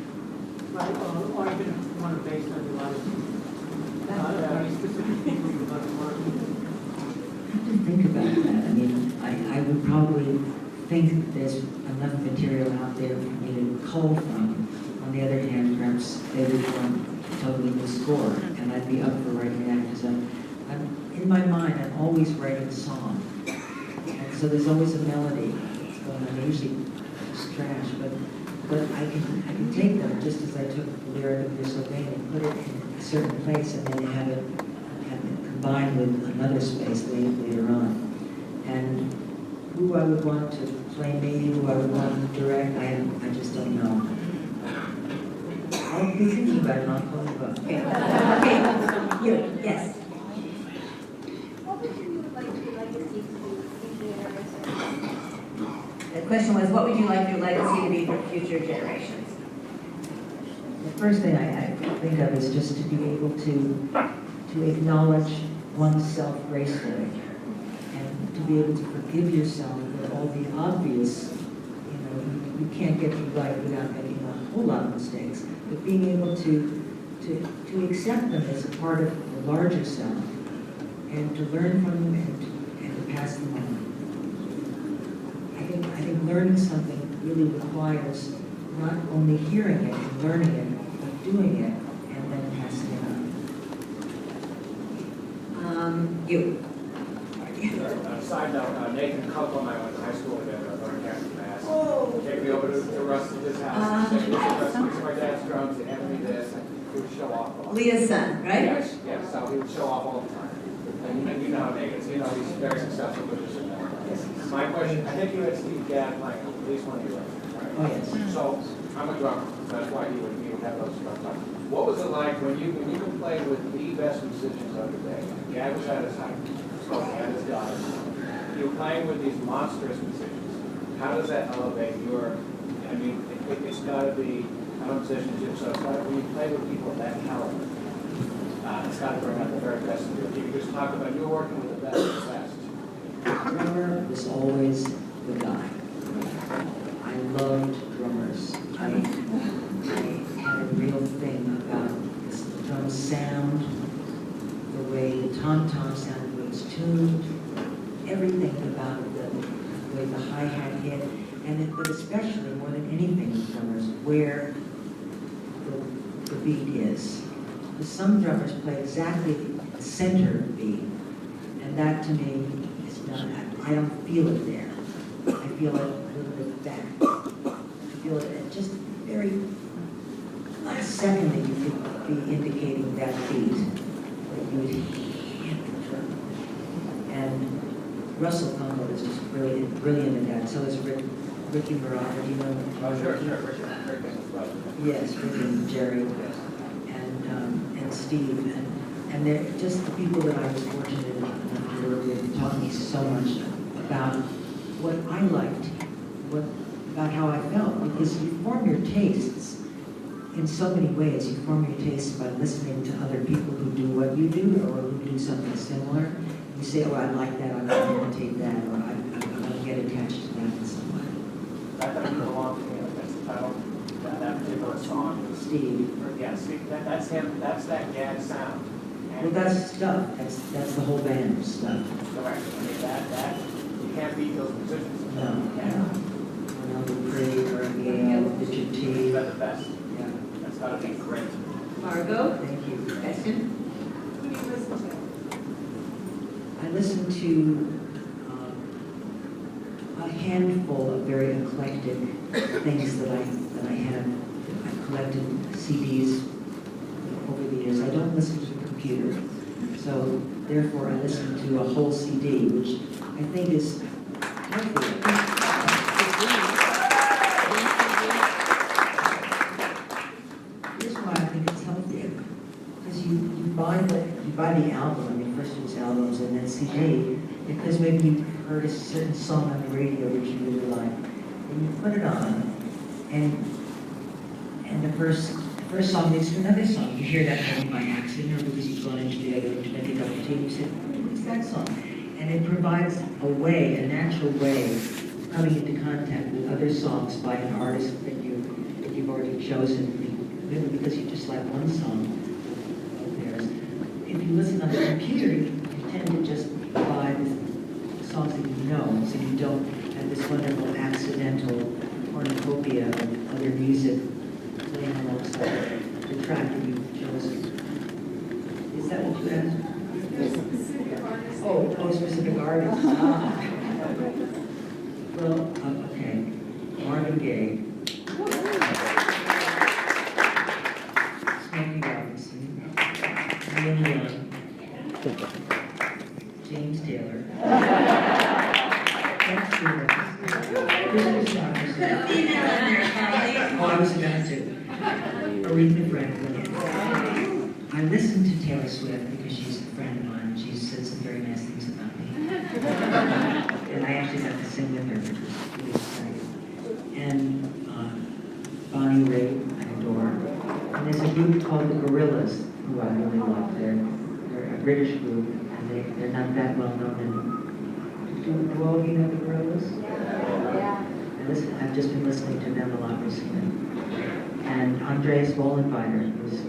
Right, or even one based on your life. Any specific people you would like to work with? I have to think about that. I mean, I would probably think that there's enough material out there for me to cull from. On the other hand, perhaps they would want a totally new score, and I'd be up for writing that because I'm in my mind, I'm always writing a song. And so there's always a melody that's going on. Usually it's trash, but I can take them just as I took the lyric of You're So Vain and put it in a certain place and then have it combined with another space later on. And who I would want to play me, who I would want to direct, I just don't know. I'll be thinking about it and I'll call you up. Okay, you, yes. What would you like your legacy to be future generations? The question was, what would you like your legacy to be for future generations? The first thing I think of is just to be able to acknowledge oneself gracefully and to be able to forgive yourself for all the obvious, you can't get through life without making a whole lot of mistakes, but being able to accept them as a part of the larger self and to learn from them and to pass them on. I think learning something really requires not only hearing it and learning it, but doing it and then passing it on. You. Side note, Nathan Copeland and I went to high school together at Northern Catholic Mass. Take me over to Rusty's house, take me to Rusty's, my dad's drums, and hand me this, and he would show off. Leah's son, right? Yes, yes, so he would show off all the time. And you know how Nathan is, he's very successful with this. My question, I think you had Steve Gadd playing at least one of your records, right? Oh, yes. So, I'm a drummer, that's why he would have those drums on. What was it like when you could play with the best musicians of the day? Gadd was at his height, so at his daughter. You're playing with these monstrous musicians. How does that elevate your, it's got to be, I'm a musician, so it's got to, when you play with people of that caliber, it's got to bring out the very best of you. You could just talk about, you're working with the best of the best. Drummer was always the guy. I loved drummers. I had a real thing about this drum sound, the way the tom-tom sounded when it was tuned, everything about the way the hi-hat hit, but especially more than anything with drummers, where the the beat is. Because some drummers play exactly the center of the beat, and that to me is not, I don't feel it there. I feel it a little bit back. I feel it at just very last second that you could be indicating that beat, that you would hit the drum. And Russell Congo is just brilliant in that. So is Ricky Morava, do you know? Oh, sure, Richard, Yes, Ricky and Jerry, and Steve, and they're just the people that I was fortunate enough to work with, taught me so much about what I liked, about how I felt, because you form your tastes in so many ways. You form your tastes by listening to other people who do what you do or who do something similar. You say, oh, I like that, I'm going to imitate that, or I'm going to get attached to that in some way. That doesn't belong to me, that's the title, that particular song. Steve. Yeah, Steve, that's him, that's that gag sound. Well, that's stuff. That's the whole band stuff. Correct, I mean, that, you can't beat those musicians. No. Yeah. Ronaldo Pretty, Gail, Richard T. They're the best, Yeah, that's gotta be great. Margot, thank you. question? Who do you listen to? I listen to a handful of very eclectic things that I have. I've collected CDs over the years. I don't listen to the computer, so therefore I listen to a whole CD, which I think is healthy. Here's why I think it's healthy. Because you buy the album. I mean, first it was albums and then CD, because maybe you heard a certain song on the radio which you really like, and you put it on, and the first song leads to another song. You hear that maybe by accident or because you've gone into the other to make a cup of tea, you say, what's that song? And it provides a way, a natural way of coming into contact with other songs by an artist that you've already chosen, maybe because you just like one song of theirs. If you listen on the computer, you tend to just buy the songs that you know, so you don't have this wonderful accidental cornucopia of other music playing alongside the track that you've chosen. Is that what you asked? Oh, specific artists. Well, okay. Marvin Gaye. Smokey Robinson. Neil Young. James Taylor. That's good. Christmas Robinson. Oh, I was about to. Aretha Franklin. I listened to Taylor Swift because she's a friend of mine. She said some very nice things about me. And I actually got to sing with her, which was really exciting. And Bonnie Raitt, I adore. And there's a group called the Gorillas, who I really like. They're a British group, and they're not that well known. Do all of you know the Gorillas? Yeah. I've just been listening to them a lot recently. And Andreas Wollenweider, who's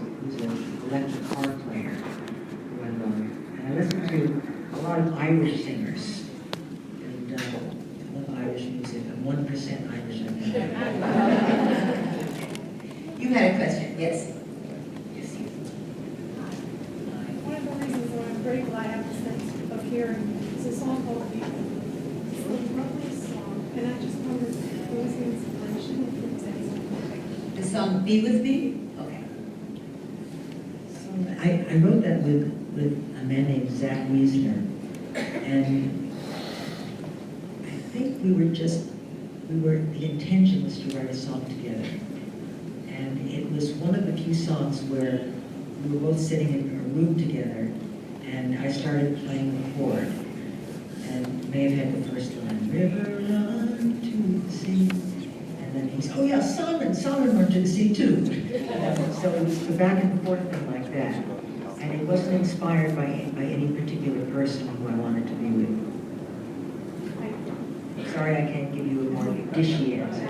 an electric car player, who I love. And I listen to a lot of Irish singers. And I love Irish music. I'm 1% Irish, I think. You had a question, yes? One of the reasons that I'm grateful I have this sense of hearing is a song called People. It's the loveliest song, and I just wondered what was the inspiration if you could say something. The song Be With Me? Okay. I wrote that with a man named Zach Wiesner. And I think the intention was to write a song together. And it was one of the few songs where we were both sitting in a room together, and I started playing the chord. And may have had the first line, river run to the sea. And then he said, oh yeah, Solomon run to the sea too. So it was the back and forth thing like that. And it wasn't inspired by any particular person who I wanted to be with. Sorry I can't give you a more dishy answer.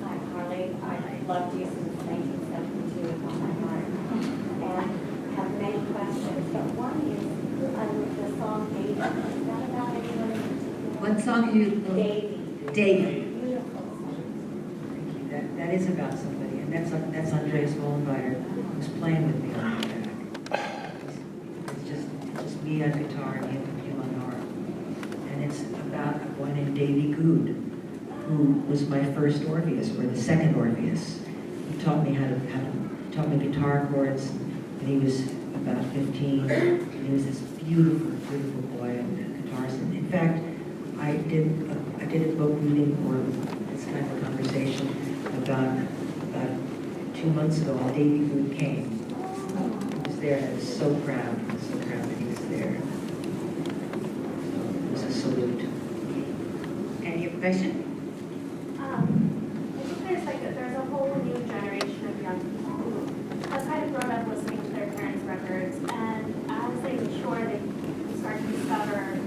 Hi, Carly. I've loved you since 1972 with all my heart. And have many questions, but one is the song Davy. Is that about anyone in particular? What song do you? Davy. Davy. Beautiful song. That is about somebody, and that's Andreas Wollenweider, who's playing with me on the track. It's just me on guitar and him on harp. And it's about a boy named Davy Good, who was my first Orpheus, or the second Orpheus. He taught me taught me guitar chords when he was about 15. And he was this beautiful, beautiful boy and guitarist. And in fact, I did a book reading, or this kind of conversation about 2 months ago when Davy Good came. He was there, and I was so proud. I was so proud that he was there. So it was a salute. Any question? I think there's a whole new generation of young people who have kind of grown up listening to their parents' records, and as they mature, they start to discover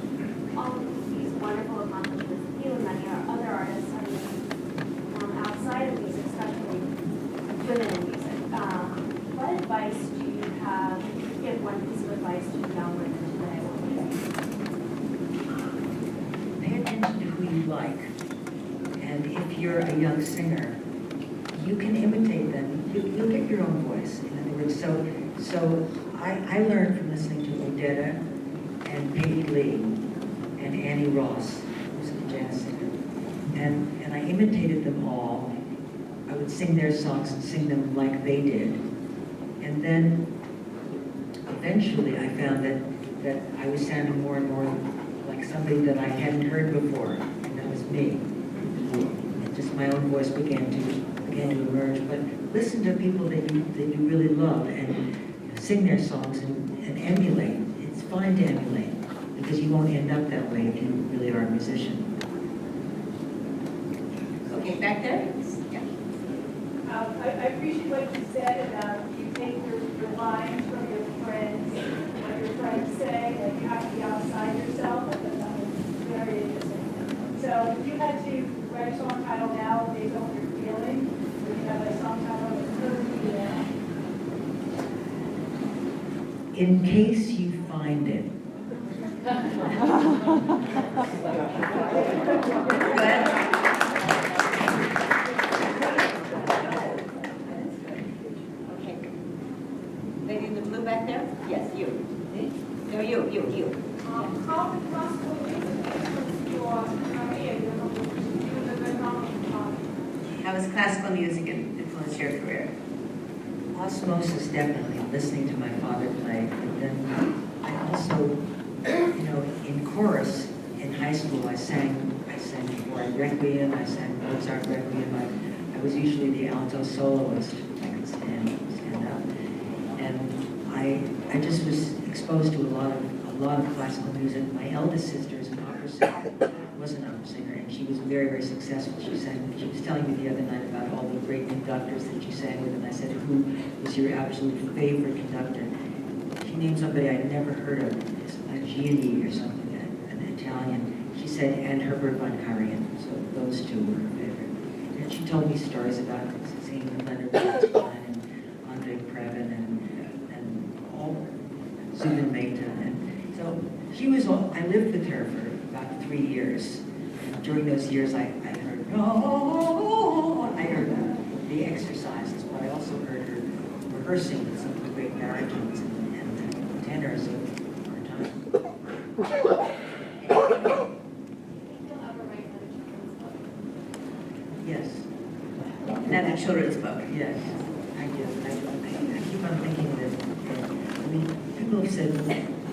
all of these wonderful accomplishments that you and many other artists have made outside of music, especially women in music. What advice do you have? If you could give one piece of advice to young women today, what would you say? Pay attention to who you like. And if you're a young singer, you can imitate them. You'll get your own voice. In other words, so I learned from listening to Odetta and Peggy Lee and Annie Ross, who's a jazz singer. And I imitated them all. I would sing their songs and sing them like they did. And then eventually I found that I was sounding more and more like somebody that I hadn't heard before, and that was me. And just my own voice began to emerge. But listen to people that you really love and sing their songs and emulate. It's fine to emulate, because you won't end up that way if you really are a musician. Okay, back there? Yeah. I appreciate what you said about you take your lines from your friends, what your friends say, that you have to be outside yourself. I thought that was very interesting. So if you had to write a song title now based on what you're feeling, would you have a song title that's perfect now? In case you find it. Good. Okay. Lady in the blue back there? Yes, you. No, you. How did classical music influence your career? How has classical music influenced your career? Osmosis, definitely, listening to my father play. But then I also, in chorus in high school, I sang before Requiem, I sang Mozart Requiem. I was usually the alto soloist. I could stand up. And I just was exposed to a lot of classical music. My eldest sister is an opera singer, was an opera singer, and she was very, very successful. She was telling me the other night about all the great conductors that she sang with, and I said, who was your absolute favorite conductor? She named somebody I'd never heard of, Gianni or something, an Italian. She said, and Herbert von Karajan. So those two were her favorite. And she told me stories about singing with Leonard Bernstein and Andre Previn and all Zubin Mehta. And so she was all, I lived with her for about 3 years. And during those years, I heard, I heard the exercises, but I also heard her rehearsing with some of the great baritones and tenors of our time. Yes. Another children's book. Yes, I do. I keep on thinking that, I mean, people have said,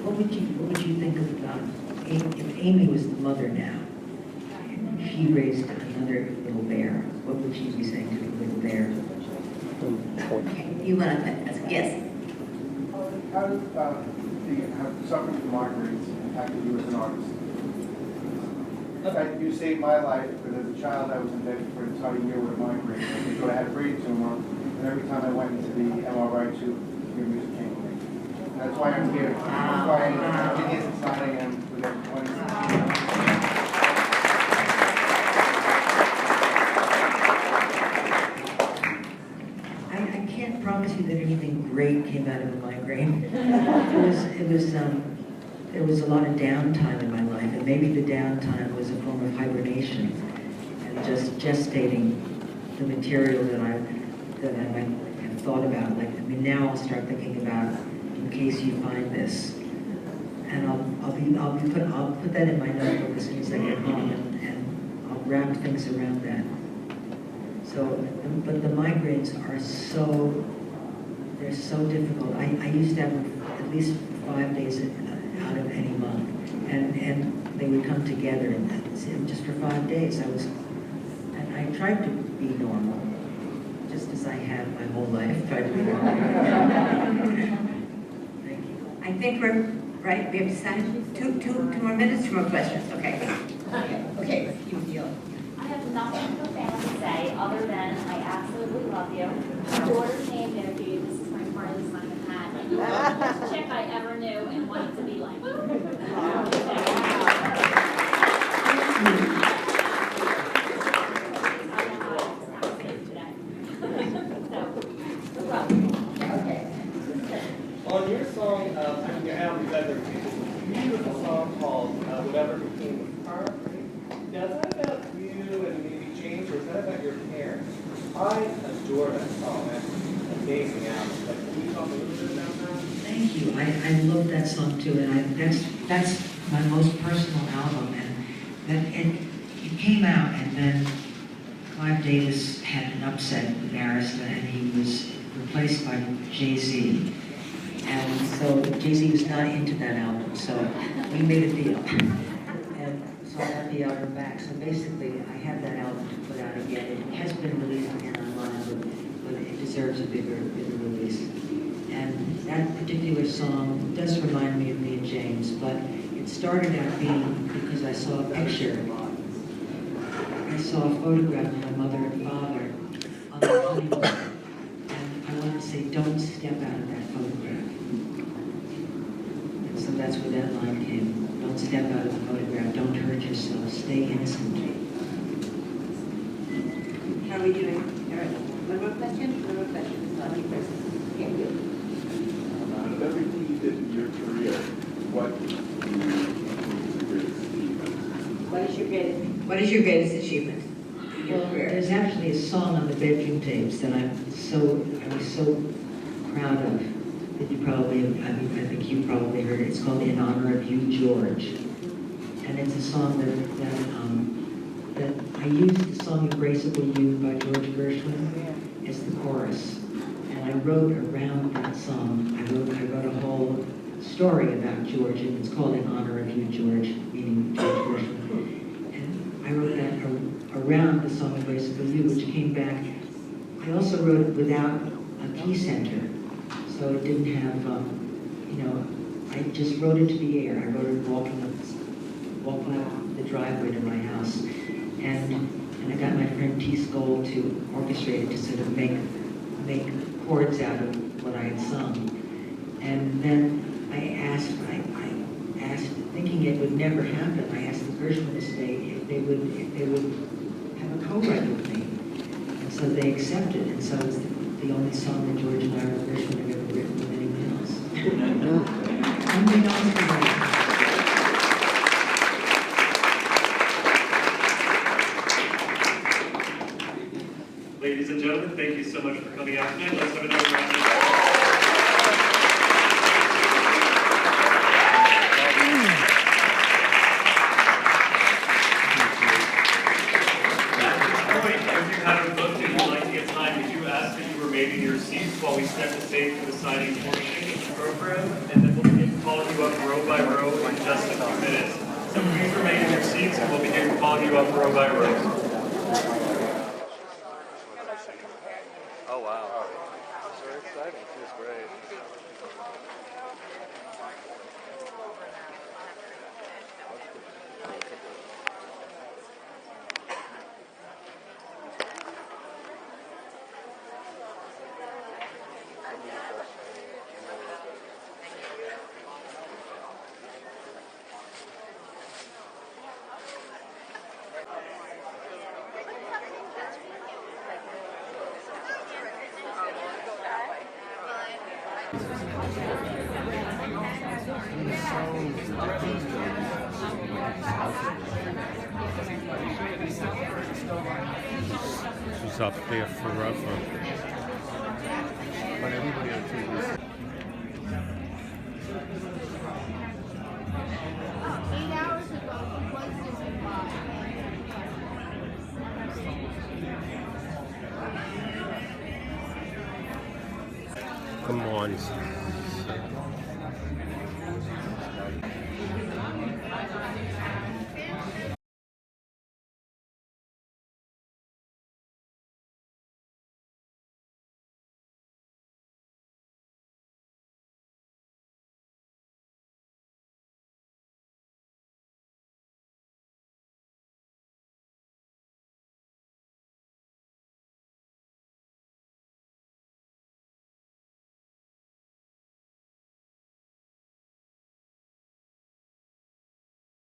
what would you think about if Amy was the mother now? And she raised another little bear. What would she be saying to the little bear? Okay, you want to, yes. How does have suffering from migraines impacted you as an artist? In fact, you saved my life, but as a child I was in bed for an entire year with a migraine. I thought I had a brain tumor, and every time I went into the MRI tube, your music came to me. And that's why I'm here. That's why I'm in the side I am with everyone. I can't promise you that anything great came out of a migraine. There was a lot of downtime in my life, and maybe the downtime was a form of hibernation and just gestating the material that I might have thought about. Like, I mean, now I'll start thinking about, in case you find this, and I'll put that in my notebook as soon as I get home, and I'll wrap things around that. So, but the migraines are they're so difficult. I used to have them at least 5 days out of any month, and they would come together, and just for 5 days and I tried to be normal, just as I have my whole life tried to be normal. Thank you. I think we're, right, we have decided, two more minutes, 2 more questions, okay. Okay, you deal. I have nothing profound to say other than I absolutely love you. My daughter's named after you. This is my Carly Simon hat. You are the first chick I ever knew and wanted to be like. Okay. On your song, your album, there's a beautiful song called Whatever Became of Her. Now, is that about you and maybe James, or is that about your parents? I adore that song. That's an amazing album. But can you talk a little bit about that? Thank you. I love that song too, and that's my most personal album, and it came out, and then Clive Davis had an upset with Arista, and he was replaced by Jay-Z. And so Jay-Z was not into that album, so we made a deal. And so I got the album back. So basically, I have that album to put out again. It has been released again online, but it deserves a bigger release. And that particular song does remind me of me and James, but it started out being because I saw a picture. I saw a photograph of my mother and father on their honeymoon, and I wanted to say, don't step out of that photograph. And so that's where that line came. Don't step out of the photograph, don't hurt yourself, stay innocent. How are we doing? Eric, one more question? One more question. Not you first. Yeah, you. Out of everything you did in your career, what do you think is the greatest achievement? What is your greatest achievement in your Well, career? there's actually a song on the bedroom tapes that I was so proud of that you probably, I think you probably heard it. It's called In Honor of You, George. And it's a song that I used the song Embraceable You by George Gershwin as the chorus. And I wrote around that song, I wrote a whole story about George, and it's called In Honor of You, George, meaning George Gershwin. And I wrote that around the song Embraceable You, which came back. I also wrote it without a key center, so it didn't have, I just wrote it to the air. I wrote it walking up the driveway to my house. And I got my friend T. Skoll to orchestrate it to sort of make chords out of what I had sung. And then I asked, thinking it would never happen, I asked the Gershwin estate if they would have a co-write with me. And so they accepted, and so it's the only song that George and I or Gershwin have ever written with anyone else. Unbeknownst to them. Ladies and gentlemen, thank you so much for coming out tonight. Let's have another round of applause. Made in your seats while we set the stage for the signing portion of the program, and then we'll begin calling you up row by row in just a few minutes. So please remain in your seats, and we'll begin calling you up row by row. Oh wow! So exciting! This is great. was up there forever. But everybody on TV. 8 hours ago, he was disinvolved. Come on.